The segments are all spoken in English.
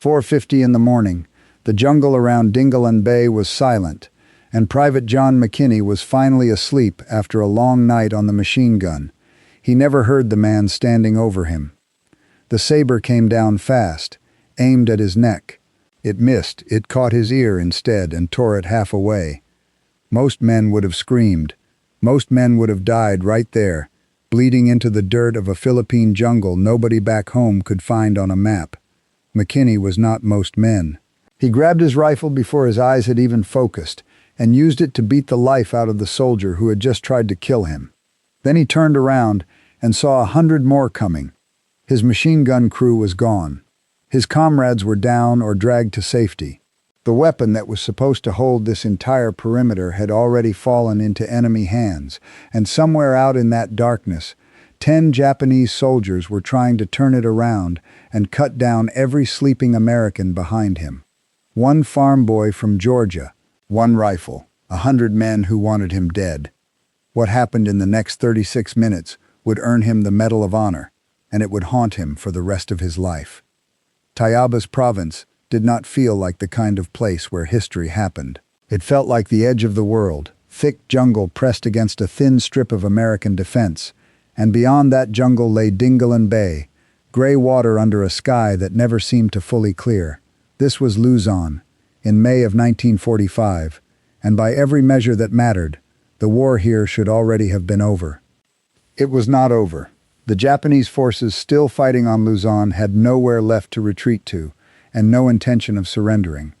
4:50 in the morning, the jungle around Dingalan Bay was silent, and Private John McKinney was finally asleep after a long night on the machine gun. He never heard the man standing over him. The saber came down fast, aimed at his neck. It missed, it caught his ear instead and tore it half away. Most men would have screamed. Most men would have died right there, bleeding into the dirt of a Philippine jungle nobody back home could find on a map. McKinney was not most men. He grabbed his rifle before his eyes had even focused and used it to beat the life out of the soldier who had just tried to kill him. Then he turned around and saw 100 more coming. His machine gun crew was gone. His comrades were down or dragged to safety. The weapon that was supposed to hold this entire perimeter had already fallen into enemy hands, and somewhere out in that darkness, 10 Japanese soldiers were trying to turn it around and cut down every sleeping American behind him. One farm boy from Georgia, one rifle, 100 men who wanted him dead. What happened in the next 36 minutes would earn him the Medal of Honor, and it would haunt him for the rest of his life. Tayabas province did not feel like the kind of place where history happened. It felt like the edge of the world, thick jungle pressed against a thin strip of American defense, and beyond that jungle lay Dingalan Bay, gray water under a sky that never seemed to fully clear. This was Luzon, in May of 1945, and by every measure that mattered, the war here should already have been over. It was not over. The Japanese forces still fighting on Luzon had nowhere left to retreat to, and no intention of surrendering.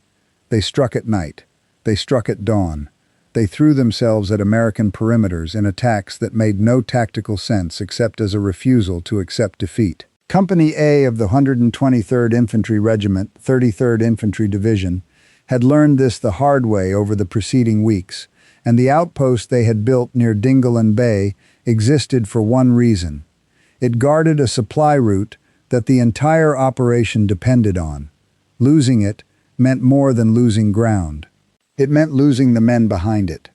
They struck at night. They struck at dawn. They threw themselves at American perimeters in attacks that made no tactical sense except as a refusal to accept defeat. Company A of the 123rd Infantry Regiment, 33rd Infantry Division, had learned this the hard way over the preceding weeks, and the outpost they had built near Dingalan Bay existed for one reason. It guarded a supply route that the entire operation depended on. Losing it meant more than losing ground. It meant losing the men behind it.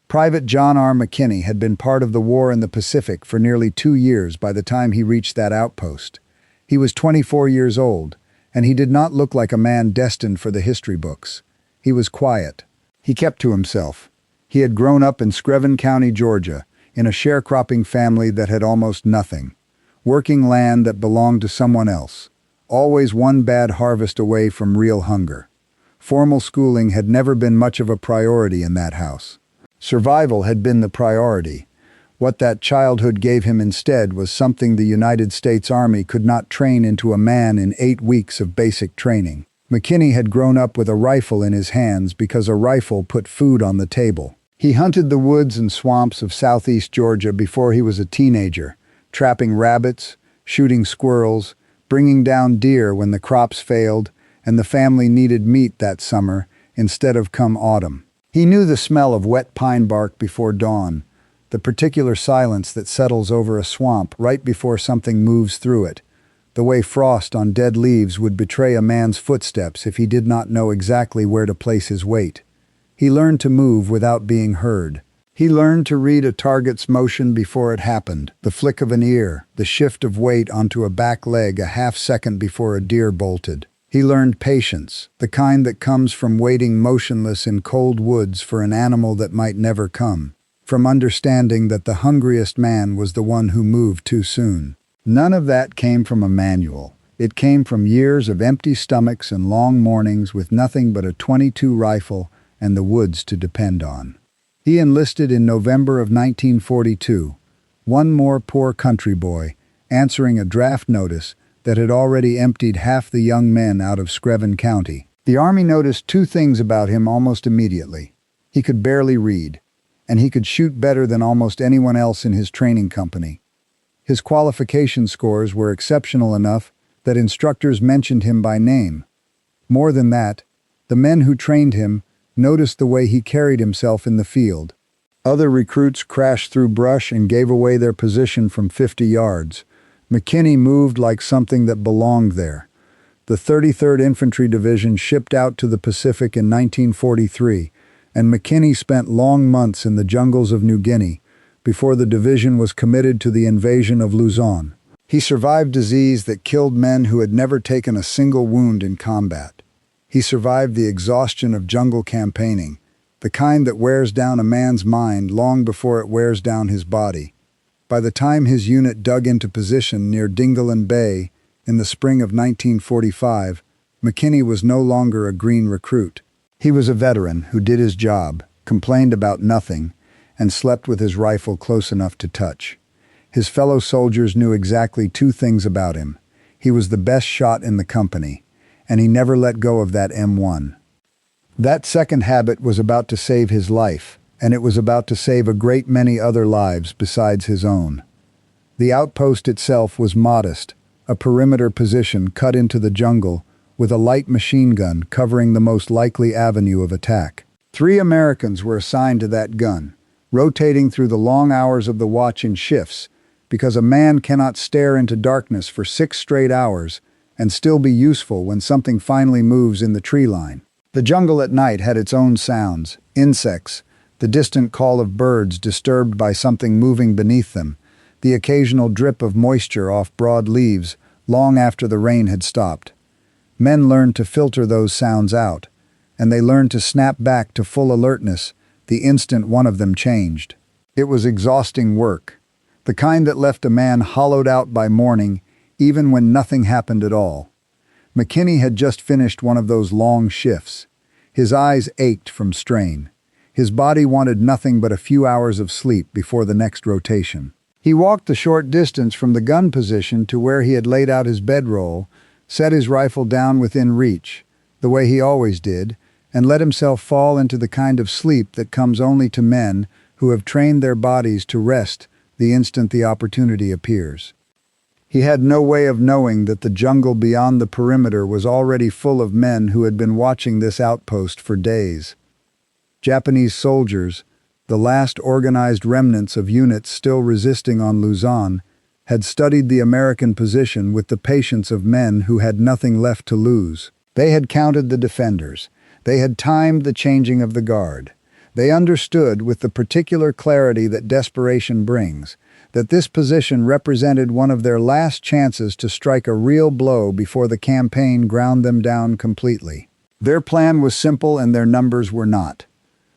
Private John R. McKinney had been part of the war in the Pacific for nearly 2 years by the time he reached that outpost. He was 24 years old, and he did not look like a man destined for the history books. He was quiet. He kept to himself. He had grown up in Screven County, Georgia, in a sharecropping family that had almost nothing. Working land that belonged to someone else. Always one bad harvest away from real hunger. Formal schooling had never been much of a priority in that house. Survival had been the priority. What that childhood gave him instead was something the United States Army could not train into a man in 8 weeks of basic training. McKinney had grown up with a rifle in his hands because a rifle put food on the table. He hunted the woods and swamps of southeast Georgia before he was a teenager, trapping rabbits, shooting squirrels, bringing down deer when the crops failed and the family needed meat that summer instead of come autumn. He knew the smell of wet pine bark before dawn, the particular silence that settles over a swamp right before something moves through it, the way frost on dead leaves would betray a man's footsteps if he did not know exactly where to place his weight. He learned to move without being heard. He learned to read a target's motion before it happened, the flick of an ear, the shift of weight onto a back leg a half second before a deer bolted. He learned patience, the kind that comes from waiting motionless in cold woods for an animal that might never come, from understanding that the hungriest man was the one who moved too soon. None of that came from a manual. It came from years of empty stomachs and long mornings with nothing but a .22 rifle and the woods to depend on. He enlisted in November of 1942, one more poor country boy, answering a draft notice that had already emptied half the young men out of Screven County. The Army noticed 2 things about him almost immediately. He could barely read, and he could shoot better than almost anyone else in his training company. His qualification scores were exceptional enough that instructors mentioned him by name. More than that, the men who trained him noticed the way he carried himself in the field. Other recruits crashed through brush and gave away their position from 50 yards. McKinney moved like something that belonged there. The 33rd Infantry Division shipped out to the Pacific in 1943, and McKinney spent long months in the jungles of New Guinea before the division was committed to the invasion of Luzon. He survived disease that killed men who had never taken a single wound in combat. He survived the exhaustion of jungle campaigning, the kind that wears down a man's mind long before it wears down his body. By the time his unit dug into position near Dingalan Bay in the spring of 1945, McKinney was no longer a green recruit. He was a veteran who did his job, complained about nothing, and slept with his rifle close enough to touch. His fellow soldiers knew exactly two things about him. He was the best shot in the company, and he never let go of that M1. That second habit was about to save his life, and it was about to save a great many other lives besides his own. The outpost itself was modest, a perimeter position cut into the jungle with a light machine gun covering the most likely avenue of attack. 3 Americans were assigned to that gun, rotating through the long hours of the watch in shifts, because a man cannot stare into darkness for 6 straight hours and still be useful when something finally moves in the tree line. The jungle at night had its own sounds, insects, the distant call of birds disturbed by something moving beneath them, the occasional drip of moisture off broad leaves long after the rain had stopped. Men learned to filter those sounds out, and they learned to snap back to full alertness the instant one of them changed. It was exhausting work, the kind that left a man hollowed out by morning, even when nothing happened at all. McKinney had just finished one of those long shifts. His eyes ached from strain. His body wanted nothing but a few hours of sleep before the next rotation. He walked the short distance from the gun position to where he had laid out his bedroll, set his rifle down within reach, the way he always did, and let himself fall into the kind of sleep that comes only to men who have trained their bodies to rest the instant the opportunity appears. He had no way of knowing that the jungle beyond the perimeter was already full of men who had been watching this outpost for days. Japanese soldiers, the last organized remnants of units still resisting on Luzon, had studied the American position with the patience of men who had nothing left to lose. They had counted the defenders. They had timed the changing of the guard. They understood, with the particular clarity that desperation brings, that this position represented one of their last chances to strike a real blow before the campaign ground them down completely. Their plan was simple and their numbers were not.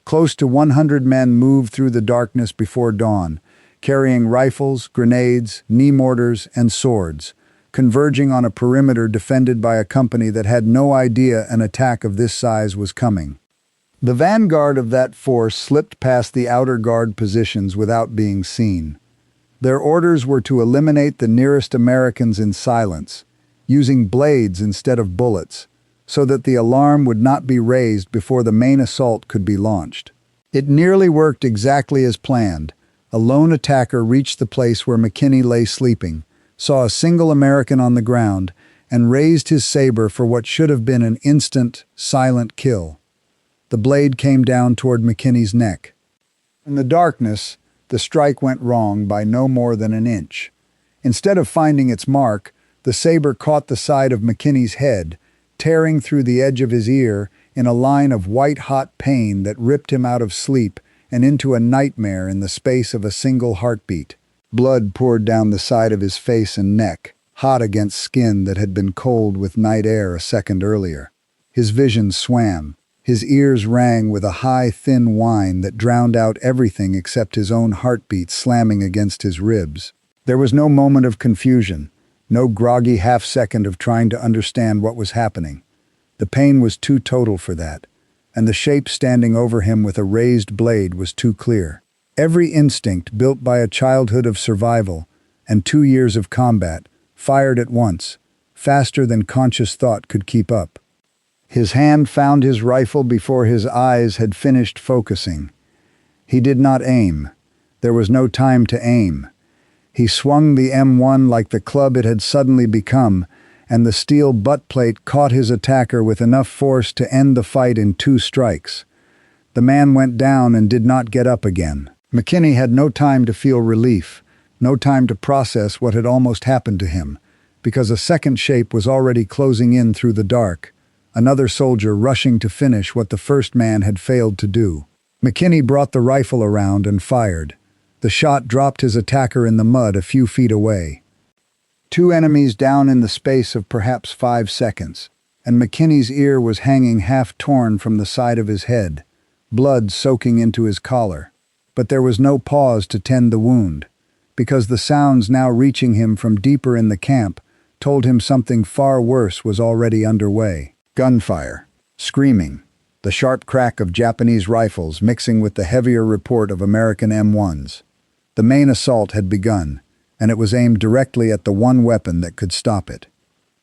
Close to 100 men moved through the darkness before dawn, carrying rifles, grenades, knee mortars, and swords, converging on a perimeter defended by a company that had no idea an attack of this size was coming. The vanguard of that force slipped past the outer guard positions without being seen. Their orders were to eliminate the nearest Americans in silence, using blades instead of bullets, so that the alarm would not be raised before the main assault could be launched. It nearly worked exactly as planned. A lone attacker reached the place where McKinney lay sleeping, saw a single American on the ground, and raised his saber for what should have been an instant, silent kill. The blade came down toward McKinney's neck. In the darkness, the strike went wrong by no more than an inch. Instead of finding its mark, the saber caught the side of McKinney's head, tearing through the edge of his ear in a line of white-hot pain that ripped him out of sleep and into a nightmare in the space of a single heartbeat. Blood poured down the side of his face and neck, hot against skin that had been cold with night air a second earlier. His vision swam. His ears rang with a high, thin whine that drowned out everything except his own heartbeat slamming against his ribs. There was no moment of confusion, no groggy half-second of trying to understand what was happening. The pain was too total for that, and the shape standing over him with a raised blade was too clear. Every instinct built by a childhood of survival and 2 years of combat fired at once, faster than conscious thought could keep up. His hand found his rifle before his eyes had finished focusing. He did not aim. There was no time to aim. He swung the M1 like the club it had suddenly become, and the steel butt plate caught his attacker with enough force to end the fight in 2 strikes. The man went down and did not get up again. McKinney had no time to feel relief, no time to process what had almost happened to him, because a second shape was already closing in through the dark, another soldier rushing to finish what the first man had failed to do. McKinney brought the rifle around and fired. The shot dropped his attacker in the mud a few feet away. Two enemies down in the space of perhaps 5 seconds, and McKinney's ear was hanging half torn from the side of his head, blood soaking into his collar. But there was no pause to tend the wound, because the sounds now reaching him from deeper in the camp told him something far worse was already underway. Gunfire, screaming, the sharp crack of Japanese rifles mixing with the heavier report of American M1s. The main assault had begun, and it was aimed directly at the one weapon that could stop it.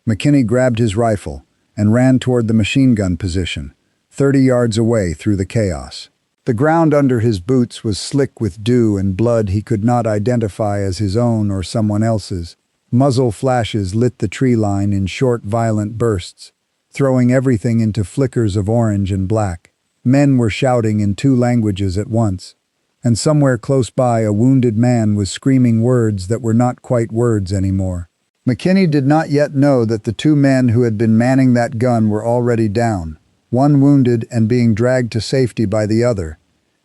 McKinney grabbed his rifle and ran toward the machine gun position, 30 yards away through the chaos. The ground under his boots was slick with dew and blood he could not identify as his own or someone else's. Muzzle flashes lit the tree line in short, violent bursts, throwing everything into flickers of orange and black. Men were shouting in 2 languages at once, and somewhere close by a wounded man was screaming words that were not quite words anymore. McKinney did not yet know that the 2 men who had been manning that gun were already down, one wounded and being dragged to safety by the other,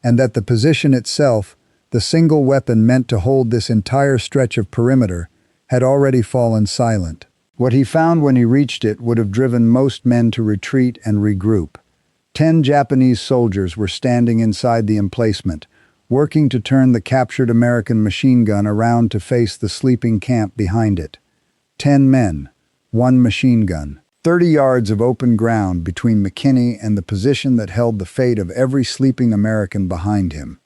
and that the position itself, the single weapon meant to hold this entire stretch of perimeter, had already fallen silent. What he found when he reached it would have driven most men to retreat and regroup. 10 Japanese soldiers were standing inside the emplacement, working to turn the captured American machine gun around to face the sleeping camp behind it. 10 men, 1 machine gun. 30 yards of open ground between McKinney and the position that held the fate of every sleeping American behind him.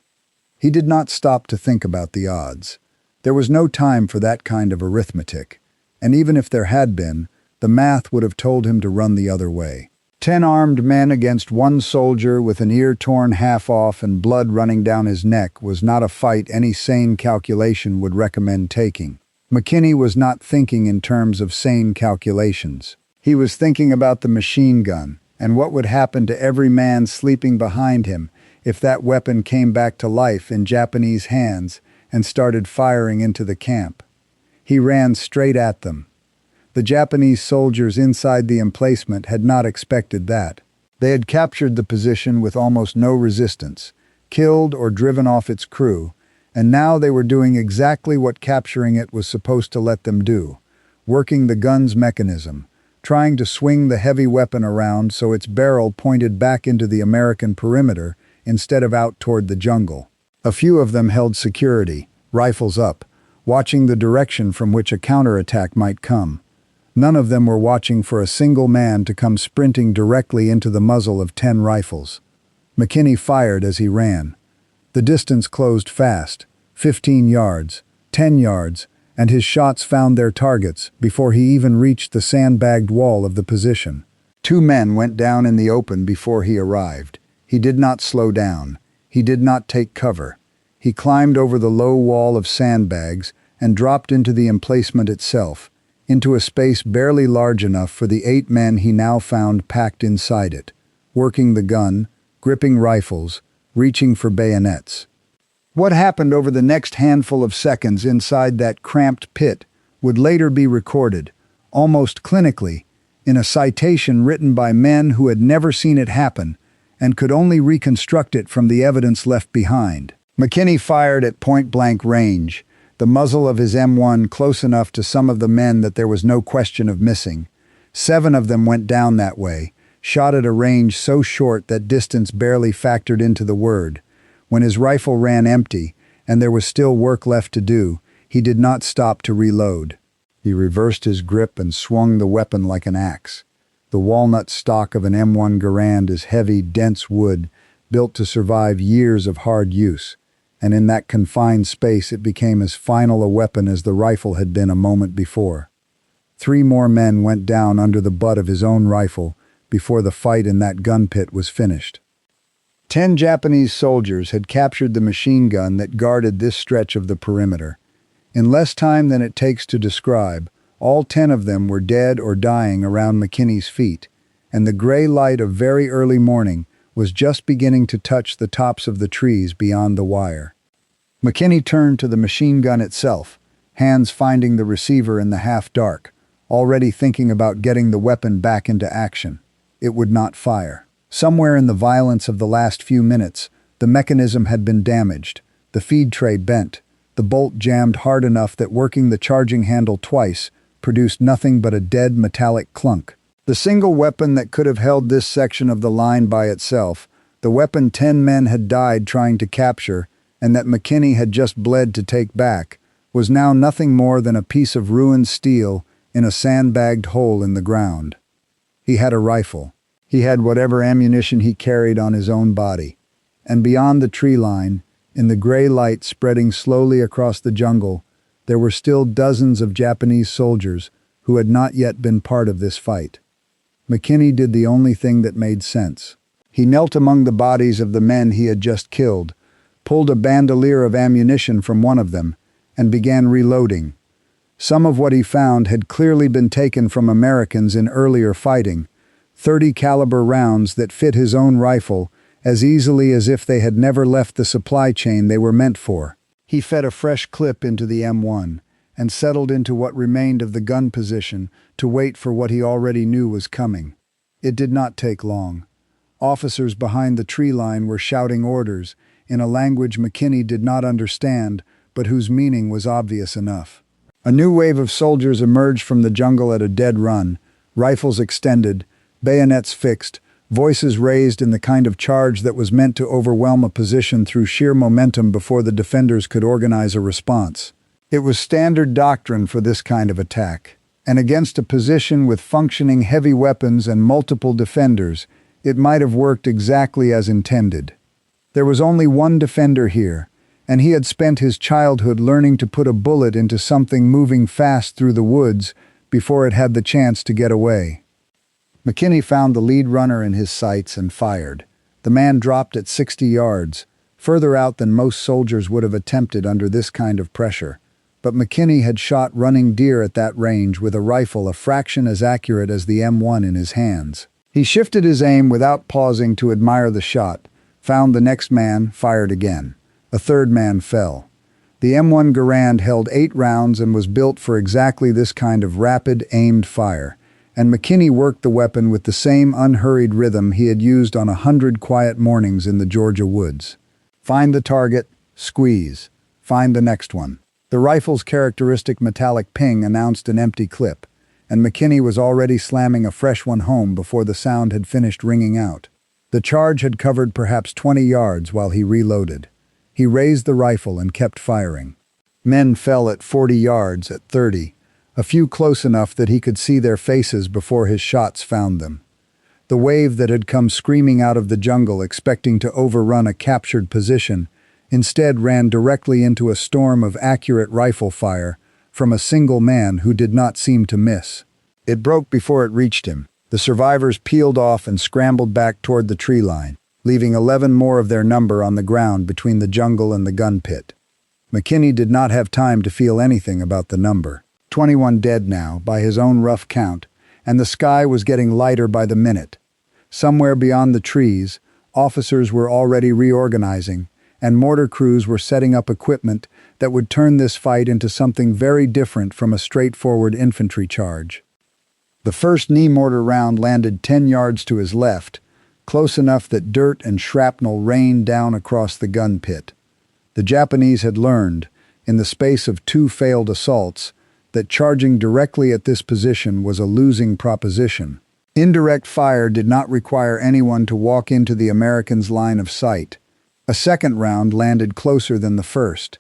He did not stop to think about the odds. There was no time for that kind of arithmetic, and even if there had been, the math would have told him to run the other way. 10 armed men against 1 soldier with an ear torn half off and blood running down his neck was not a fight any sane calculation would recommend taking. McKinney was not thinking in terms of sane calculations. He was thinking about the machine gun and what would happen to every man sleeping behind him if that weapon came back to life in Japanese hands and started firing into the camp. He ran straight at them. The Japanese soldiers inside the emplacement had not expected that. They had captured the position with almost no resistance, killed or driven off its crew, and now they were doing exactly what capturing it was supposed to let them do, working the gun's mechanism, trying to swing the heavy weapon around so its barrel pointed back into the American perimeter instead of out toward the jungle. A few of them held security, rifles up, watching the direction from which a counterattack might come. None of them were watching for a single man to come sprinting directly into the muzzle of 10 rifles. McKinney fired as he ran. The distance closed fast, 15 yards, 10 yards, and his shots found their targets before he even reached the sandbagged wall of the position. 2 men went down in the open before he arrived. He did not slow down. He did not take cover. He climbed over the low wall of sandbags and dropped into the emplacement itself, into a space barely large enough for the 8 men he now found packed inside it, working the gun, gripping rifles, reaching for bayonets. What happened over the next handful of seconds inside that cramped pit would later be recorded, almost clinically, in a citation written by men who had never seen it happen and could only reconstruct it from the evidence left behind. McKinney fired at point-blank range, the muzzle of his M1 close enough to some of the men that there was no question of missing. 7 of them went down that way, shot at a range so short that distance barely factored into the word. When his rifle ran empty, and there was still work left to do, he did not stop to reload. He reversed his grip and swung the weapon like an axe. The walnut stock of an M1 Garand is heavy, dense wood, built to survive years of hard use, and in that confined space it became as final a weapon as the rifle had been a moment before. 3 more men went down under the butt of his own rifle before the fight in that gun pit was finished. 10 Japanese soldiers had captured the machine gun that guarded this stretch of the perimeter. In less time than it takes to describe, all 10 of them were dead or dying around McKinney's feet, and the gray light of very early morning was just beginning to touch the tops of the trees beyond the wire. McKinney turned to the machine gun itself, hands finding the receiver in the half-dark, already thinking about getting the weapon back into action. It would not fire. Somewhere in the violence of the last few minutes, the mechanism had been damaged, the feed tray bent, the bolt jammed hard enough that working the charging handle twice produced nothing but a dead metallic clunk. The single weapon that could have held this section of the line by itself, the weapon 10 men had died trying to capture, and that McKinney had just bled to take back, was now nothing more than a piece of ruined steel in a sandbagged hole in the ground. He had a rifle. He had whatever ammunition he carried on his own body. And beyond the tree line, in the gray light spreading slowly across the jungle, there were still dozens of Japanese soldiers who had not yet been part of this fight. McKinney did the only thing that made sense. He knelt among the bodies of the men he had just killed, pulled a bandolier of ammunition from one of them, and began reloading. Some of what he found had clearly been taken from Americans in earlier fighting, 30 caliber rounds that fit his own rifle as easily as if they had never left the supply chain they were meant for. He fed a fresh clip into the M1 and settled into what remained of the gun position to wait for what he already knew was coming. It did not take long. Officers behind the tree line were shouting orders in a language McKinney did not understand, but whose meaning was obvious enough. A new wave of soldiers emerged from the jungle at a dead run, rifles extended, bayonets fixed, voices raised in the kind of charge that was meant to overwhelm a position through sheer momentum before the defenders could organize a response. It was standard doctrine for this kind of attack, and against a position with functioning heavy weapons and multiple defenders, it might have worked exactly as intended. There was only one defender here, and he had spent his childhood learning to put a bullet into something moving fast through the woods before it had the chance to get away. McKinney found the lead runner in his sights and fired. The man dropped at 60 yards, further out than most soldiers would have attempted under this kind of pressure. But McKinney had shot running deer at that range with a rifle a fraction as accurate as the M1 in his hands. He shifted his aim without pausing to admire the shot, found the next man, fired again. A third man fell. The M1 Garand held 8 rounds and was built for exactly this kind of rapid, aimed fire, and McKinney worked the weapon with the same unhurried rhythm he had used on 100 quiet mornings in the Georgia woods. Find the target, squeeze. Find the next one. The rifle's characteristic metallic ping announced an empty clip, and McKinney was already slamming a fresh one home before the sound had finished ringing out. The charge had covered perhaps 20 yards while he reloaded. He raised the rifle and kept firing. Men fell at 40 yards, at 30, a few close enough that he could see their faces before his shots found them. The wave that had come screaming out of the jungle expecting to overrun a captured position instead ran directly into a storm of accurate rifle fire from a single man who did not seem to miss. It broke before it reached him. The survivors peeled off and scrambled back toward the tree line, leaving 11 more of their number on the ground between the jungle and the gun pit. McKinney did not have time to feel anything about the number. 21 dead now, by his own rough count, and the sky was getting lighter by the minute. Somewhere beyond the trees, officers were already reorganizing, and mortar crews were setting up equipment that would turn this fight into something very different from a straightforward infantry charge. The first knee mortar round landed 10 yards to his left, close enough that dirt and shrapnel rained down across the gun pit. The Japanese had learned, in the space of 2 failed assaults, that charging directly at this position was a losing proposition. Indirect fire did not require anyone to walk into the Americans' line of sight. A second round landed closer than the first.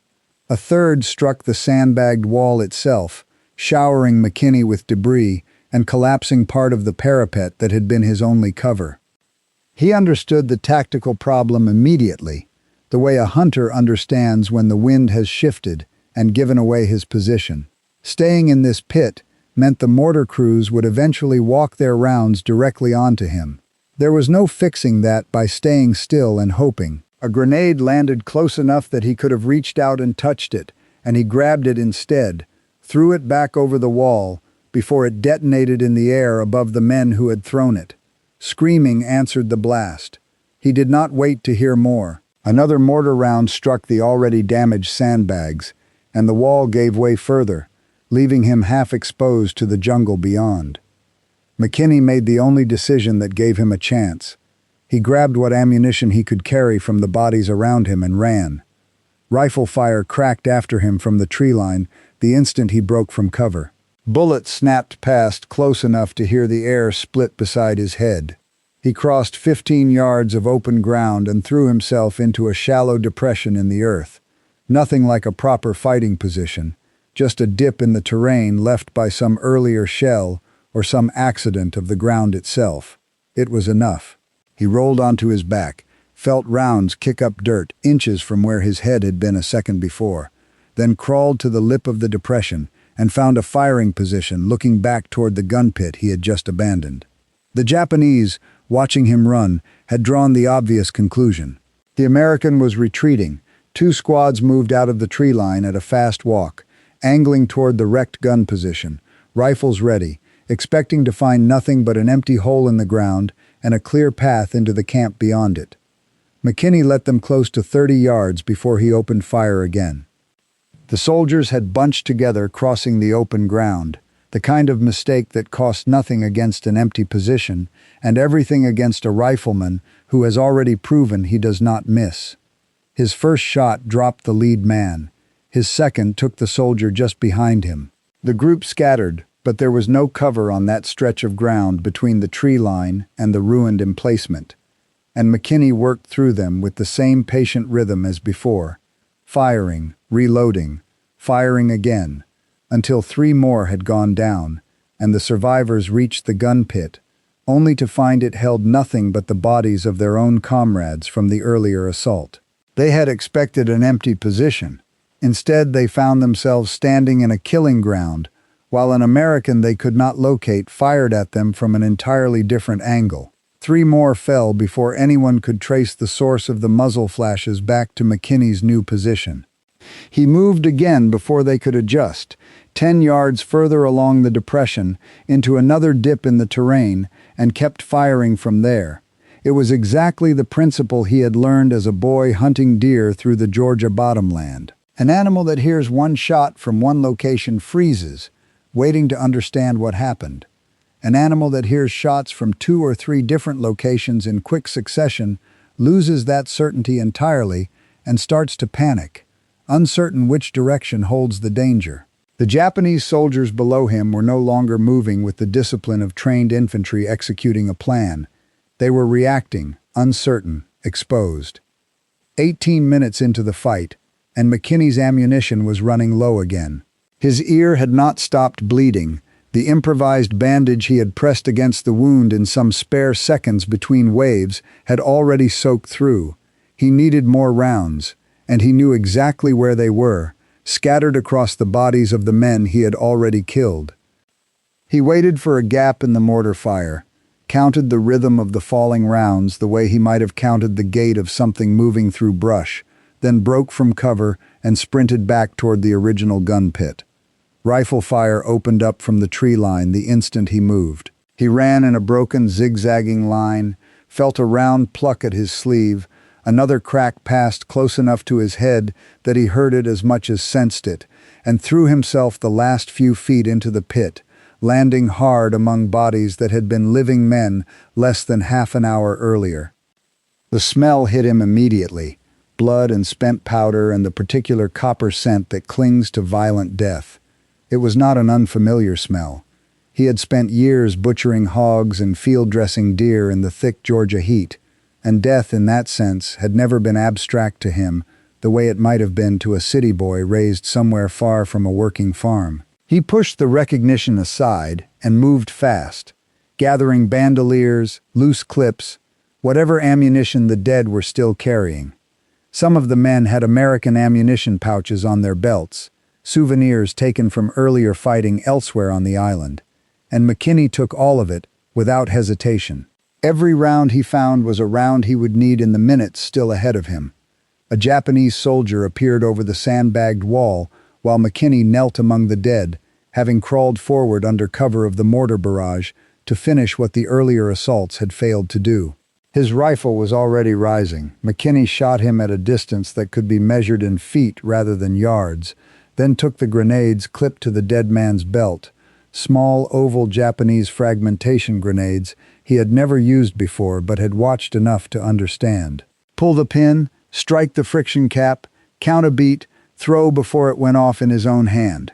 A third struck the sandbagged wall itself, showering McKinney with debris and collapsing part of the parapet that had been his only cover. He understood the tactical problem immediately, the way a hunter understands when the wind has shifted and given away his position. Staying in this pit meant the mortar crews would eventually walk their rounds directly onto him. There was no fixing that by staying still and hoping. A grenade landed close enough that he could have reached out and touched it, and he grabbed it instead, threw it back over the wall before it detonated in the air above the men who had thrown it. Screaming answered the blast. He did not wait to hear more. Another mortar round struck the already damaged sandbags, and the wall gave way further, leaving him half exposed to the jungle beyond. McKinney made the only decision that gave him a chance. He grabbed what ammunition he could carry from the bodies around him and ran. Rifle fire cracked after him from the tree line the instant he broke from cover. Bullets snapped past close enough to hear the air split beside his head. He crossed 15 yards of open ground and threw himself into a shallow depression in the earth. Nothing like a proper fighting position, just a dip in the terrain left by some earlier shell or some accident of the ground itself. It was enough. He rolled onto his back, felt rounds kick up dirt inches from where his head had been a second before, then crawled to the lip of the depression and found a firing position looking back toward the gun pit he had just abandoned. The Japanese, watching him run, had drawn the obvious conclusion. The American was retreating. 2 squads moved out of the tree line at a fast walk, angling toward the wrecked gun position, rifles ready, expecting to find nothing but an empty hole in the ground and a clear path into the camp beyond it. McKinney let them close to 30 yards before he opened fire again. The soldiers had bunched together crossing the open ground, the kind of mistake that costs nothing against an empty position and everything against a rifleman who has already proven he does not miss. His first shot dropped the lead man. His second took the soldier just behind him. The group scattered, but there was no cover on that stretch of ground between the tree line and the ruined emplacement, and McKinney worked through them with the same patient rhythm as before, firing, reloading, firing again, until 3 more had gone down, and the survivors reached the gun pit, only to find it held nothing but the bodies of their own comrades from the earlier assault. They had expected an empty position. Instead, they found themselves standing in a killing ground, while an American they could not locate fired at them from an entirely different angle. 3 more fell before anyone could trace the source of the muzzle flashes back to McKinney's new position. He moved again before they could adjust, 10 yards further along the depression, into another dip in the terrain, and kept firing from there. It was exactly the principle he had learned as a boy hunting deer through the Georgia bottomland. An animal that hears one shot from one location freezes, waiting to understand what happened. An animal that hears shots from 2 or 3 different locations in quick succession loses that certainty entirely and starts to panic, uncertain which direction holds the danger. The Japanese soldiers below him were no longer moving with the discipline of trained infantry executing a plan. They were reacting, uncertain, exposed. 18 minutes into the fight, and McKinney's ammunition was running low again. His ear had not stopped bleeding. The improvised bandage he had pressed against the wound in some spare seconds between waves had already soaked through. He needed more rounds, and he knew exactly where they were, scattered across the bodies of the men he had already killed. He waited for a gap in the mortar fire, counted the rhythm of the falling rounds the way he might have counted the gait of something moving through brush, then broke from cover and sprinted back toward the original gun pit. Rifle fire opened up from the tree line the instant he moved. He ran in a broken, zigzagging line, felt a round pluck at his sleeve. Another crack passed close enough to his head that he heard it as much as sensed it, and threw himself the last few feet into the pit, landing hard among bodies that had been living men less than half an hour earlier. The smell hit him immediately, blood and spent powder and the particular copper scent that clings to violent death. It was not an unfamiliar smell. He had spent years butchering hogs and field-dressing deer in the thick Georgia heat, and death in that sense had never been abstract to him the way it might have been to a city boy raised somewhere far from a working farm. He pushed the recognition aside and moved fast, gathering bandoliers, loose clips, whatever ammunition the dead were still carrying. Some of the men had American ammunition pouches on their belts, souvenirs taken from earlier fighting elsewhere on the island, and McKinney took all of it without hesitation. Every round he found was a round he would need in the minutes still ahead of him. A Japanese soldier appeared over the sandbagged wall while McKinney knelt among the dead, having crawled forward under cover of the mortar barrage to finish what the earlier assaults had failed to do. His rifle was already rising. McKinney shot him at a distance that could be measured in feet rather than yards, then took the grenades clipped to the dead man's belt, small oval Japanese fragmentation grenades he had never used before but had watched enough to understand. Pull the pin, strike the friction cap, count a beat, throw before it went off in his own hand.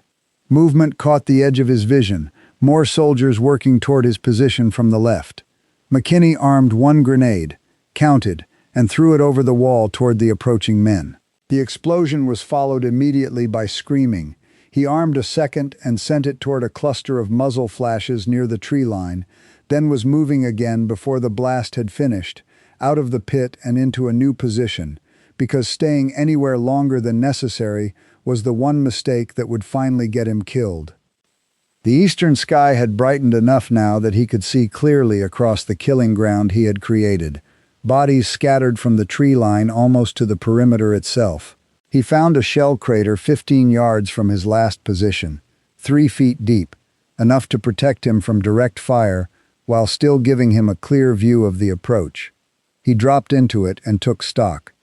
Movement caught the edge of his vision, more soldiers working toward his position from the left. McKinney armed one grenade, counted, and threw it over the wall toward the approaching men. The explosion was followed immediately by screaming. He armed a second and sent it toward a cluster of muzzle flashes near the tree line, then was moving again before the blast had finished, out of the pit and into a new position, because staying anywhere longer than necessary was the one mistake that would finally get him killed. The eastern sky had brightened enough now that he could see clearly across the killing ground he had created, bodies scattered from the tree line almost to the perimeter itself. He found a shell crater 15 yards from his last position, 3 feet deep, enough to protect him from direct fire while still giving him a clear view of the approach. He dropped into it and took stock.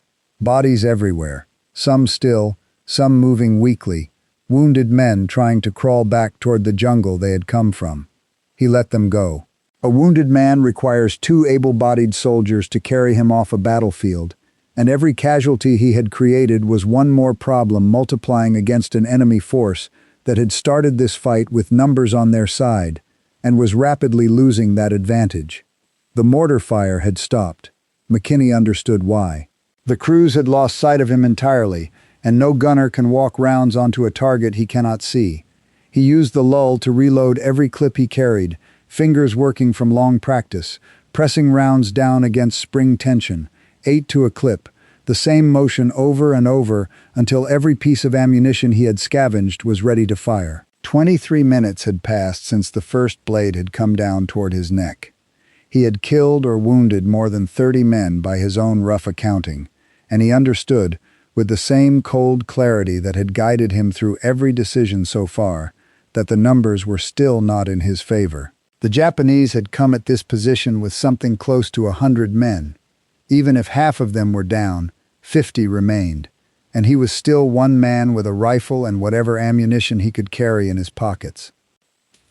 Bodies everywhere, some still, some moving weakly, wounded men trying to crawl back toward the jungle they had come from. He let them go. A wounded man requires 2 able-bodied soldiers to carry him off a battlefield, and every casualty he had created was one more problem multiplying against an enemy force that had started this fight with numbers on their side and was rapidly losing that advantage. The mortar fire had stopped. McKinney understood why. The crews had lost sight of him entirely, and no gunner can walk rounds onto a target he cannot see. He used the lull to reload every clip he carried, fingers working from long practice, pressing rounds down against spring tension, 8 to a clip, the same motion over and over until every piece of ammunition he had scavenged was ready to fire. 23 minutes had passed since the first blade had come down toward his neck. He had killed or wounded more than 30 men by his own rough accounting, and he understood, with the same cold clarity that had guided him through every decision so far, that the numbers were still not in his favor. The Japanese had come at this position with something close to 100 men. Even if half of them were down, 50 remained, and he was still one man with a rifle and whatever ammunition he could carry in his pockets.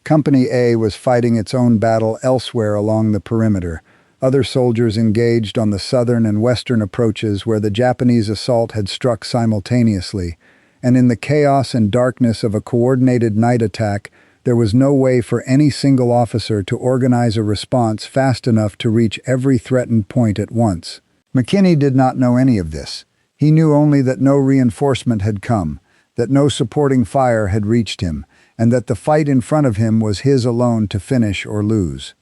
Company A was fighting its own battle elsewhere along the perimeter. Other soldiers engaged on the southern and western approaches where the Japanese assault had struck simultaneously, and in the chaos and darkness of a coordinated night attack, there was no way for any single officer to organize a response fast enough to reach every threatened point at once. McKinney did not know any of this. He knew only that no reinforcement had come, that no supporting fire had reached him, and that the fight in front of him was his alone to finish or lose.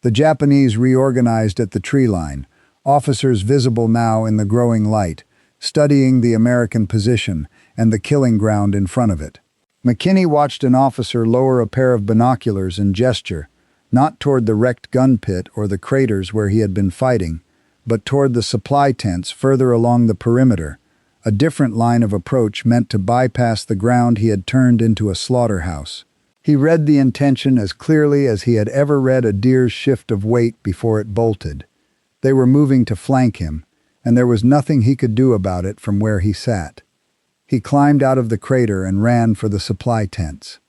The Japanese reorganized at the tree line, officers visible now in the growing light, studying the American position and the killing ground in front of it. McKinney watched an officer lower a pair of binoculars and gesture, not toward the wrecked gun pit or the craters where he had been fighting, but toward the supply tents further along the perimeter, a different line of approach meant to bypass the ground he had turned into a slaughterhouse. He read the intention as clearly as he had ever read a deer's shift of weight before it bolted. They were moving to flank him, and there was nothing he could do about it from where he sat. He climbed out of the crater and ran for the supply tents.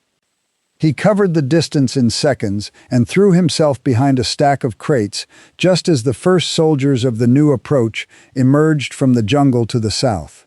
He covered the distance in seconds and threw himself behind a stack of crates just as the first soldiers of the new approach emerged from the jungle to the south.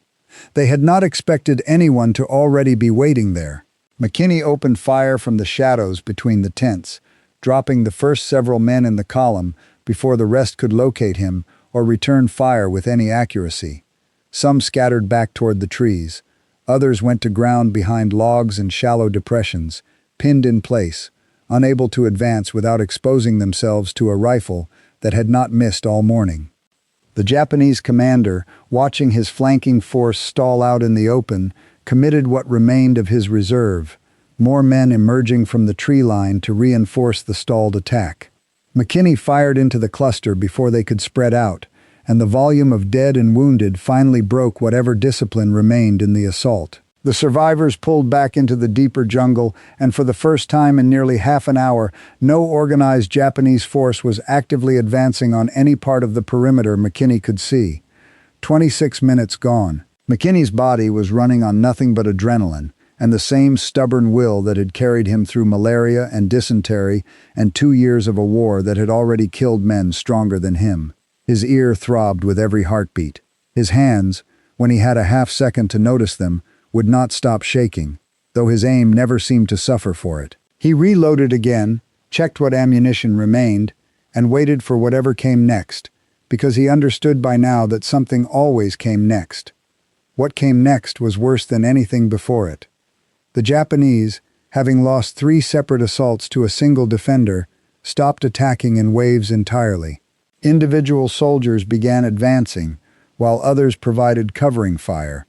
They had not expected anyone to already be waiting there. McKinney opened fire from the shadows between the tents, dropping the first several men in the column before the rest could locate him or return fire with any accuracy. Some scattered back toward the trees. Others went to ground behind logs and shallow depressions, pinned in place, unable to advance without exposing themselves to a rifle that had not missed all morning. The Japanese commander, watching his flanking force stall out in the open, committed what remained of his reserve, more men emerging from the tree line to reinforce the stalled attack. McKinney fired into the cluster before they could spread out, and the volume of dead and wounded finally broke whatever discipline remained in the assault. The survivors pulled back into the deeper jungle, and for the first time in nearly half an hour, no organized Japanese force was actively advancing on any part of the perimeter McKinney could see. 26 minutes gone. McKinney's body was running on nothing but adrenaline, and the same stubborn will that had carried him through malaria and dysentery and 2 years of a war that had already killed men stronger than him. His ear throbbed with every heartbeat. His hands, when he had a half second to notice them, would not stop shaking. though his aim never seemed to suffer for it. He reloaded again, checked what ammunition remained, and waited for whatever came next, because he understood by now that something always came next. What came next was worse than anything before it. The Japanese, having lost 3 separate assaults to a single defender, stopped attacking in waves entirely. Individual soldiers began advancing, while others provided covering fire.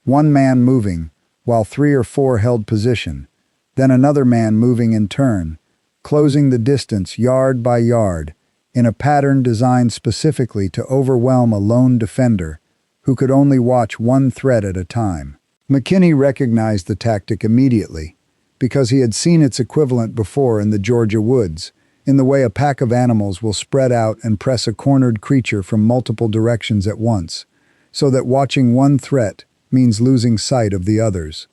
One man moving, while 3 or 4 held position, then another man moving in turn, closing the distance yard by yard, in a pattern designed specifically to overwhelm a lone defender who could only watch one threat at a time. McKinney recognized the tactic immediately, because he had seen its equivalent before in the Georgia woods, in the way a pack of animals will spread out and press a cornered creature from multiple directions at once, so that watching one threat means losing sight of the others.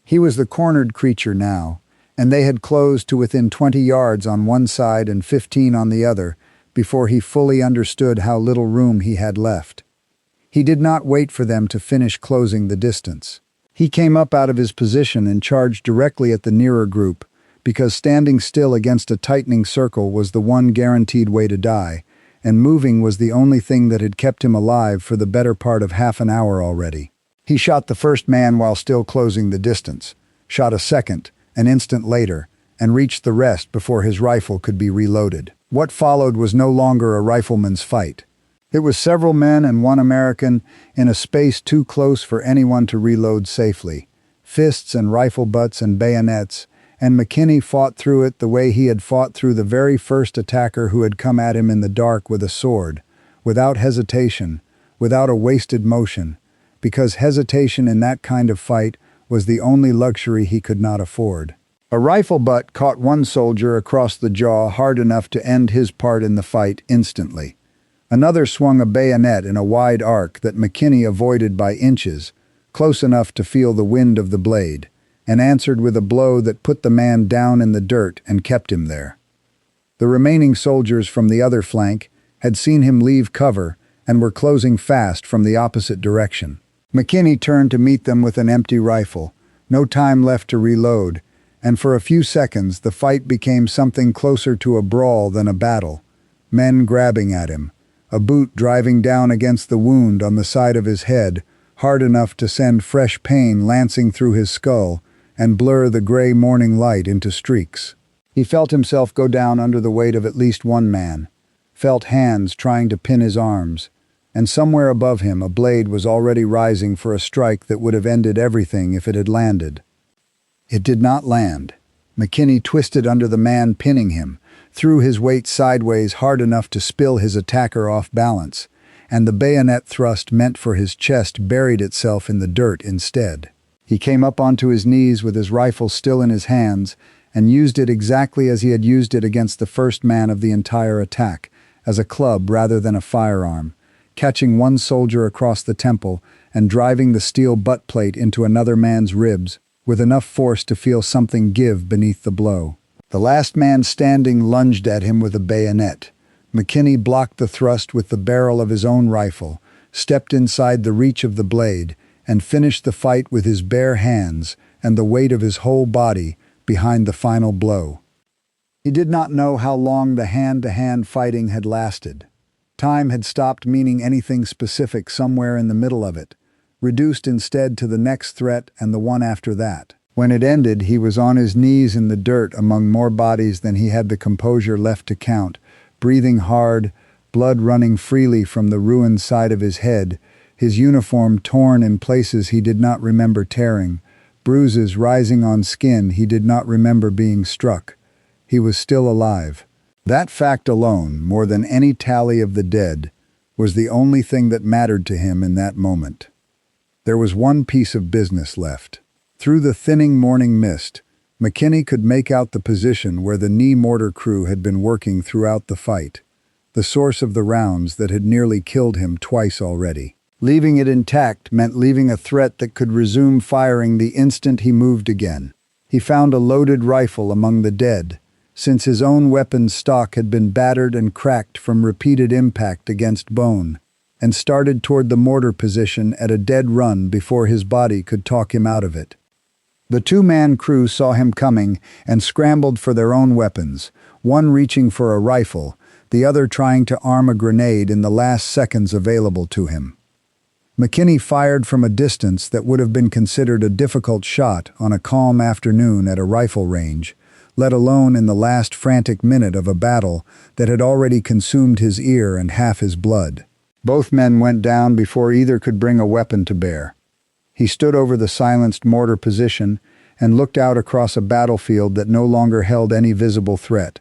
He was the cornered creature now, and they had closed to within 20 yards on one side and 15 on the other before he fully understood how little room he had left. He did not wait for them to finish closing the distance. He came up out of his position and charged directly at the nearer group, because standing still against a tightening circle was the one guaranteed way to die, and moving was the only thing that had kept him alive for the better part of half an hour already. He shot the first man while still closing the distance, shot a second, an instant later, and reached the rest before his rifle could be reloaded. What followed was no longer a rifleman's fight. It was several men and one American in a space too close for anyone to reload safely. Fists and rifle butts and bayonets, and McKinney fought through it the way he had fought through the very first attacker who had come at him in the dark with a sword, without hesitation, without a wasted motion, because hesitation in that kind of fight was the only luxury he could not afford. A rifle butt caught one soldier across the jaw hard enough to end his part in the fight instantly. Another swung a bayonet in a wide arc that McKinney avoided by inches, close enough to feel the wind of the blade, and answered with a blow that put the man down in the dirt and kept him there. The remaining soldiers from the other flank had seen him leave cover and were closing fast from the opposite direction. McKinney turned to meet them with an empty rifle, no time left to reload, and for a few seconds the fight became something closer to a brawl than a battle, men grabbing at him, a boot driving down against the wound on the side of his head, hard enough to send fresh pain lancing through his skull and blur the gray morning light into streaks. He felt himself go down under the weight of at least one man, felt hands trying to pin his arms, and somewhere above him a blade was already rising for a strike that would have ended everything if it had landed. It did not land. McKinney twisted under the man pinning him, threw his weight sideways hard enough to spill his attacker off balance, and the bayonet thrust meant for his chest buried itself in the dirt instead. He came up onto his knees with his rifle still in his hands and used it exactly as he had used it against the first man of the entire attack, as a club rather than a firearm, catching one soldier across the temple and driving the steel butt plate into another man's ribs with enough force to feel something give beneath the blow. The last man standing lunged at him with a bayonet. McKinney blocked the thrust with the barrel of his own rifle, stepped inside the reach of the blade, and finished the fight with his bare hands and the weight of his whole body behind the final blow. He did not know how long the hand-to-hand fighting had lasted. Time had stopped meaning anything specific somewhere in the middle of it, reduced instead to the next threat and the one after that. When it ended, he was on his knees in the dirt among more bodies than he had the composure left to count, breathing hard, blood running freely from the ruined side of his head, his uniform torn in places he did not remember tearing, bruises rising on skin he did not remember being struck. He was still alive. That fact alone, more than any tally of the dead, was the only thing that mattered to him in that moment. There was one piece of business left. Through the thinning morning mist, McKinney could make out the position where the knee mortar crew had been working throughout the fight, the source of the rounds that had nearly killed him twice already. Leaving it intact meant leaving a threat that could resume firing the instant he moved again. He found a loaded rifle among the dead, since his own weapon's stock had been battered and cracked from repeated impact against bone, and started toward the mortar position at a dead run before his body could talk him out of it. The two-man crew saw him coming and scrambled for their own weapons, one reaching for a rifle, the other trying to arm a grenade in the last seconds available to him. McKinney fired from a distance that would have been considered a difficult shot on a calm afternoon at a rifle range, let alone in the last frantic minute of a battle that had already consumed his ear and half his blood. Both men went down before either could bring a weapon to bear. He stood over the silenced mortar position and looked out across a battlefield that no longer held any visible threat.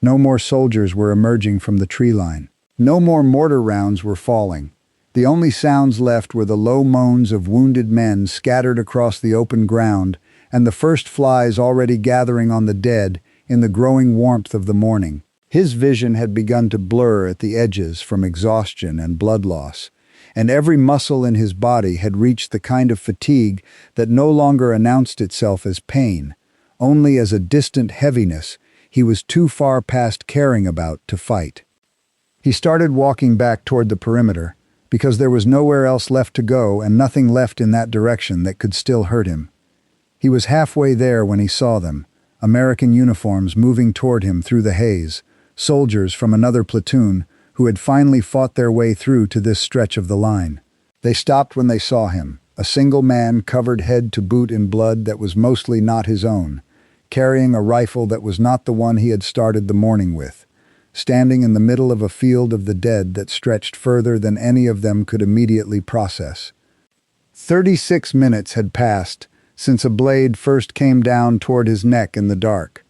No more soldiers were emerging from the tree line. No more mortar rounds were falling. The only sounds left were the low moans of wounded men scattered across the open ground and the first flies already gathering on the dead in the growing warmth of the morning. His vision had begun to blur at the edges from exhaustion and blood loss, and every muscle in his body had reached the kind of fatigue that no longer announced itself as pain, only as a distant heaviness he was too far past caring about to fight. He started walking back toward the perimeter, because there was nowhere else left to go and nothing left in that direction that could still hurt him. He was halfway there when he saw them, American uniforms moving toward him through the haze, soldiers from another platoon who had finally fought their way through to this stretch of the line. They stopped when they saw him, a single man covered head to boot in blood that was mostly not his own, carrying a rifle that was not the one he had started the morning with, standing in the middle of a field of the dead that stretched further than any of them could immediately process. 36 minutes had passed since a blade first came down toward his neck in the dark.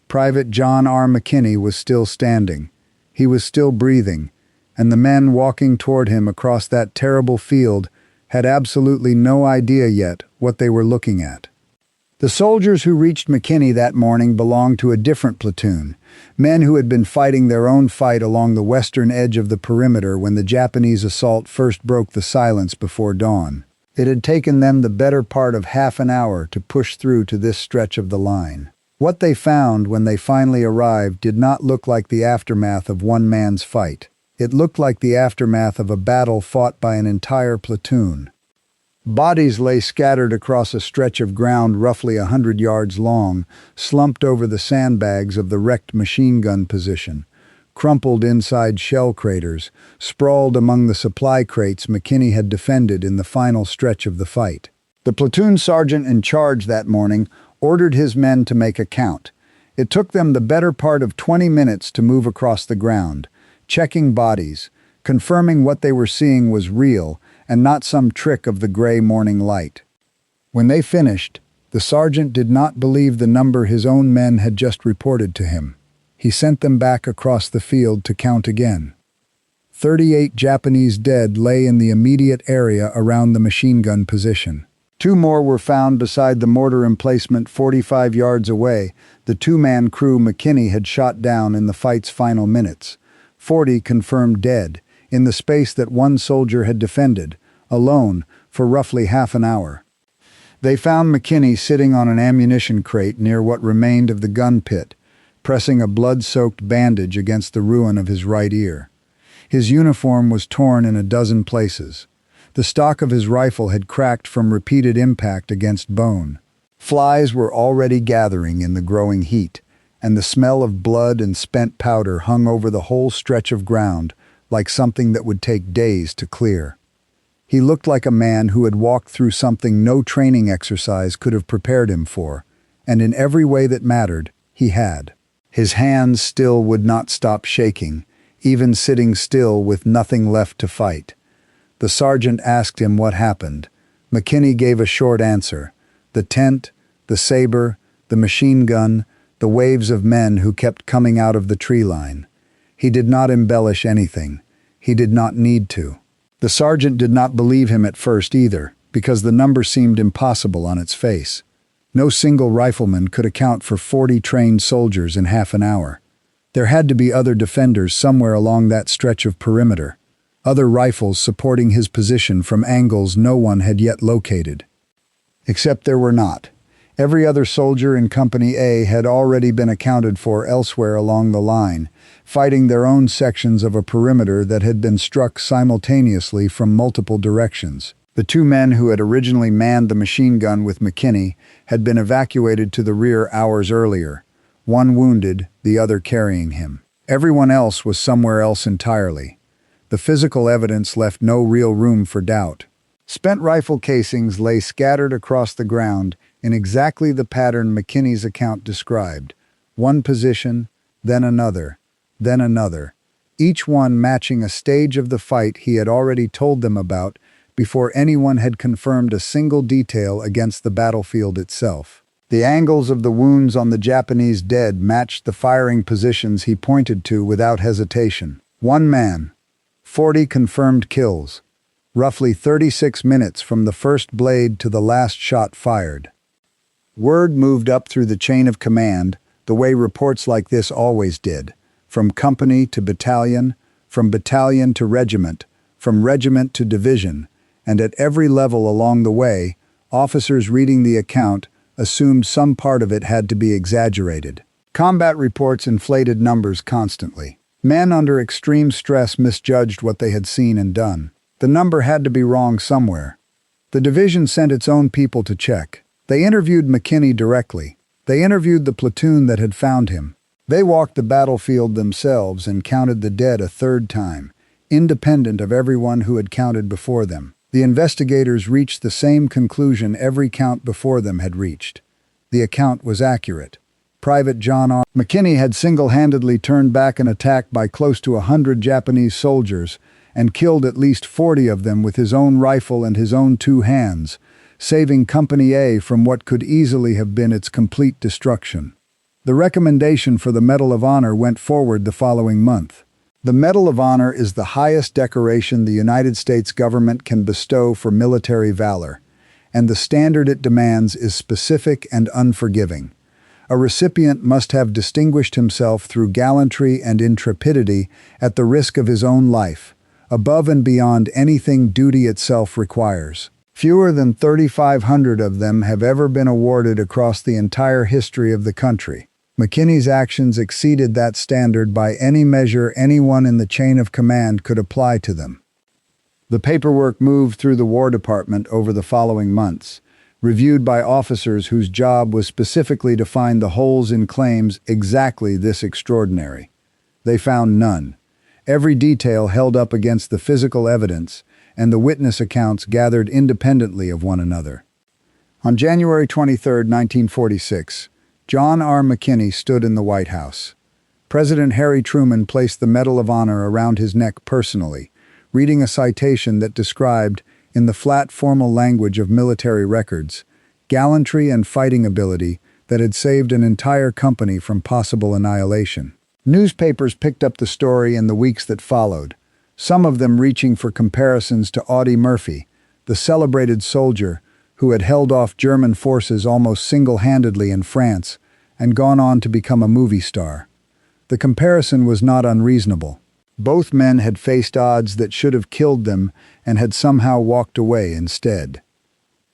Private John R. McKinney was still standing. He was still breathing, and the men walking toward him across that terrible field had absolutely no idea yet what they were looking at. The soldiers who reached McKinney that morning belonged to a different platoon, men who had been fighting their own fight along the western edge of the perimeter when the Japanese assault first broke the silence before dawn. It had taken them the better part of half an hour to push through to this stretch of the line. What they found when they finally arrived did not look like the aftermath of one man's fight. It looked like the aftermath of a battle fought by an entire platoon. Bodies lay scattered across a stretch of ground roughly 100 yards long, slumped over the sandbags of the wrecked machine gun position, crumpled inside shell craters, sprawled among the supply crates McKinney had defended in the final stretch of the fight. The platoon sergeant in charge that morning ordered his men to make a count. It took them the better part of 20 minutes to move across the ground, checking bodies, confirming what they were seeing was real and not some trick of the gray morning light. When they finished, the sergeant did not believe the number his own men had just reported to him. He sent them back across the field to count again. 38 Japanese dead lay in the immediate area around the machine gun position. 2 more were found beside the mortar emplacement 45 yards away, the two-man crew McKinney had shot down in the fight's final minutes. 40 confirmed dead, in the space that one soldier had defended, alone, for roughly half an hour. They found McKinney sitting on an ammunition crate near what remained of the gun pit, pressing a blood-soaked bandage against the ruin of his right ear. His uniform was torn in a dozen places. The stock of his rifle had cracked from repeated impact against bone. Flies were already gathering in the growing heat, and the smell of blood and spent powder hung over the whole stretch of ground like something that would take days to clear. He looked like a man who had walked through something no training exercise could have prepared him for, and in every way that mattered, he had. His hands still would not stop shaking, even sitting still with nothing left to fight. The sergeant asked him what happened. McKinney gave a short answer. The tent, the saber, the machine gun, the waves of men who kept coming out of the tree line. He did not embellish anything. He did not need to. The sergeant did not believe him at first either, because the number seemed impossible on its face. No single rifleman could account for 40 trained soldiers in half an hour. There had to be other defenders somewhere along that stretch of perimeter, other rifles supporting his position from angles no one had yet located. Except there were not. Every other soldier in Company A had already been accounted for elsewhere along the line, fighting their own sections of a perimeter that had been struck simultaneously from multiple directions. The two men who had originally manned the machine gun with McKinney had been evacuated to the rear hours earlier, one wounded, the other carrying him. Everyone else was somewhere else entirely. The physical evidence left no real room for doubt. Spent rifle casings lay scattered across the ground in exactly the pattern McKinney's account described. One position, then another, each one matching a stage of the fight he had already told them about before anyone had confirmed a single detail against the battlefield itself. The angles of the wounds on the Japanese dead matched the firing positions he pointed to without hesitation. One man, 40 confirmed kills, roughly 36 minutes from the first blade to the last shot fired. Word moved up through the chain of command, the way reports like this always did, from company to battalion, from battalion to regiment, from regiment to division, and at every level along the way, officers reading the account assumed some part of it had to be exaggerated. Combat reports inflated numbers constantly. Men under extreme stress misjudged what they had seen and done. The number had to be wrong somewhere. The division sent its own people to check. They interviewed McKinney directly. They interviewed the platoon that had found him. They walked the battlefield themselves and counted the dead a third time, independent of everyone who had counted before them. The investigators reached the same conclusion every count before them had reached. The account was accurate. Private John McKinney had single-handedly turned back an attack by close to 100 Japanese soldiers and killed at least 40 of them with his own rifle and his own two hands, saving Company A from what could easily have been its complete destruction. The recommendation for the Medal of Honor went forward the following month. The Medal of Honor is the highest decoration the United States government can bestow for military valor, and the standard it demands is specific and unforgiving. A recipient must have distinguished himself through gallantry and intrepidity at the risk of his own life, above and beyond anything duty itself requires. Fewer than 3,500 of them have ever been awarded across the entire history of the country. McKinney's actions exceeded that standard by any measure anyone in the chain of command could apply to them. The paperwork moved through the War Department over the following months, reviewed by officers whose job was specifically to find the holes in claims exactly this extraordinary. They found none. Every detail held up against the physical evidence and the witness accounts gathered independently of one another. On January 23, 1946, John R. McKinney stood in the White House. President Harry Truman placed the Medal of Honor around his neck personally, reading a citation that described, in the flat formal language of military records, gallantry and fighting ability that had saved an entire company from possible annihilation. Newspapers picked up the story in the weeks that followed, some of them reaching for comparisons to Audie Murphy, the celebrated soldier who had held off German forces almost single-handedly in France and gone on to become a movie star. The comparison was not unreasonable. Both men had faced odds that should have killed them and had somehow walked away instead.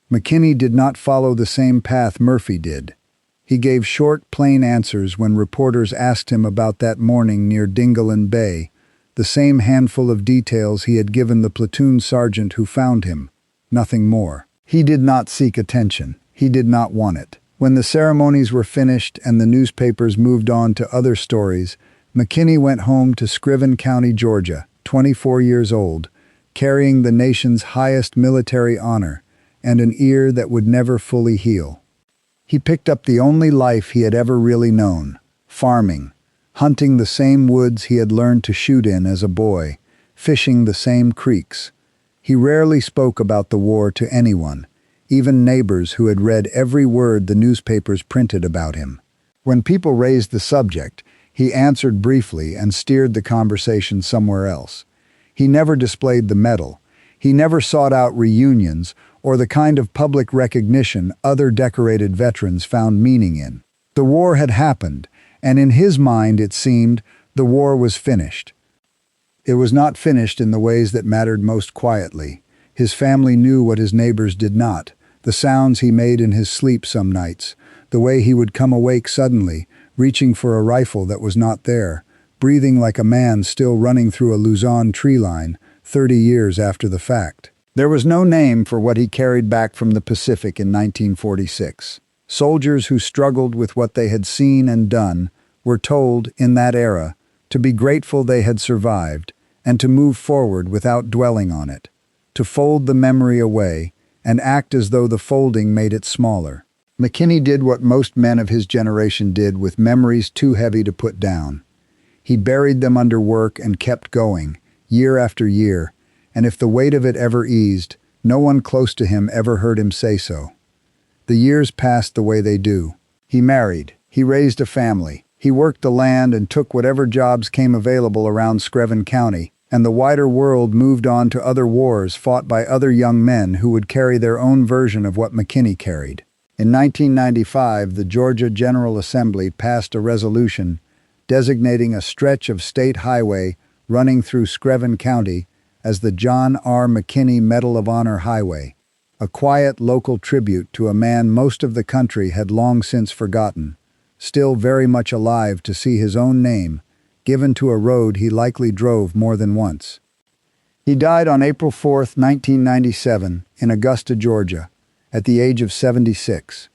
McKinney did not follow the same path Murphy did. He gave short, plain answers when reporters asked him about that morning near Dingalan Bay, the same handful of details he had given the platoon sergeant who found him, nothing more. He did not seek attention. He did not want it. When the ceremonies were finished and the newspapers moved on to other stories, McKinney went home to Scriven County, Georgia, 24 years old, carrying the nation's highest military honor and an ear that would never fully heal. He picked up the only life he had ever really known, farming, hunting the same woods he had learned to shoot in as a boy, fishing the same creeks. He rarely spoke about the war to anyone, even neighbors who had read every word the newspapers printed about him. When people raised the subject, he answered briefly and steered the conversation somewhere else. He never displayed the medal. He never sought out reunions or the kind of public recognition other decorated veterans found meaning in. The war had happened, and in his mind, it seemed, the war was finished. It was not finished in the ways that mattered most quietly. His family knew what his neighbors did not, the sounds he made in his sleep some nights, the way he would come awake suddenly, reaching for a rifle that was not there, breathing like a man still running through a Luzon tree line 30 years after the fact. There was no name for what he carried back from the Pacific in 1946. Soldiers who struggled with what they had seen and done were told, in that era, to be grateful they had survived and to move forward without dwelling on it, to fold the memory away and act as though the folding made it smaller. McKinney did what most men of his generation did with memories too heavy to put down. He buried them under work and kept going, year after year, and if the weight of it ever eased, no one close to him ever heard him say so. The years passed the way they do. He married, he raised a family, he worked the land and took whatever jobs came available around Screven County, and the wider world moved on to other wars fought by other young men who would carry their own version of what McKinney carried. In 1995, the Georgia General Assembly passed a resolution designating a stretch of state highway running through Screven County as the John R. McKinney Medal of Honor Highway, a quiet local tribute to a man most of the country had long since forgotten, still very much alive to see his own name given to a road he likely drove more than once. He died on April 4, 1997, in Augusta, Georgia, at the age of 76.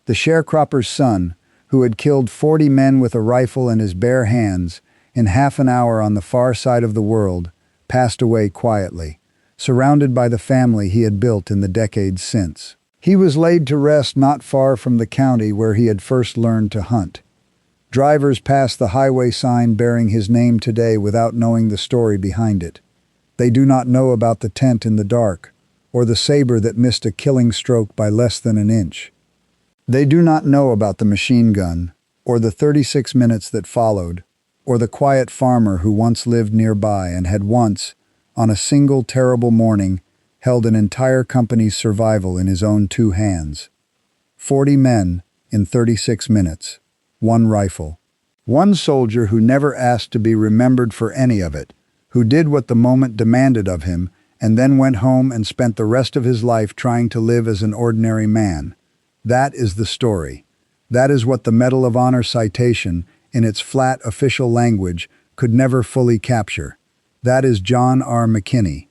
The sharecropper's son, who had killed 40 men with a rifle in his bare hands in half an hour on the far side of the world, passed away quietly, surrounded by the family he had built in the decades since. He was laid to rest not far from the county where he had first learned to hunt. Drivers pass the highway sign bearing his name today without knowing the story behind it. They do not know about the tent in the dark, or the saber that missed a killing stroke by less than an inch. They do not know about the machine gun, or the 36 minutes that followed, or the quiet farmer who once lived nearby and had once, on a single terrible morning, held an entire company's survival in his own 2 hands. 40 men in 36 minutes. 1 rifle. 1 soldier who never asked to be remembered for any of it, who did what the moment demanded of him, and then went home and spent the rest of his life trying to live as an ordinary man. That is the story. That is what the Medal of Honor citation, in its flat official language, could never fully capture. That is John R. McKinney.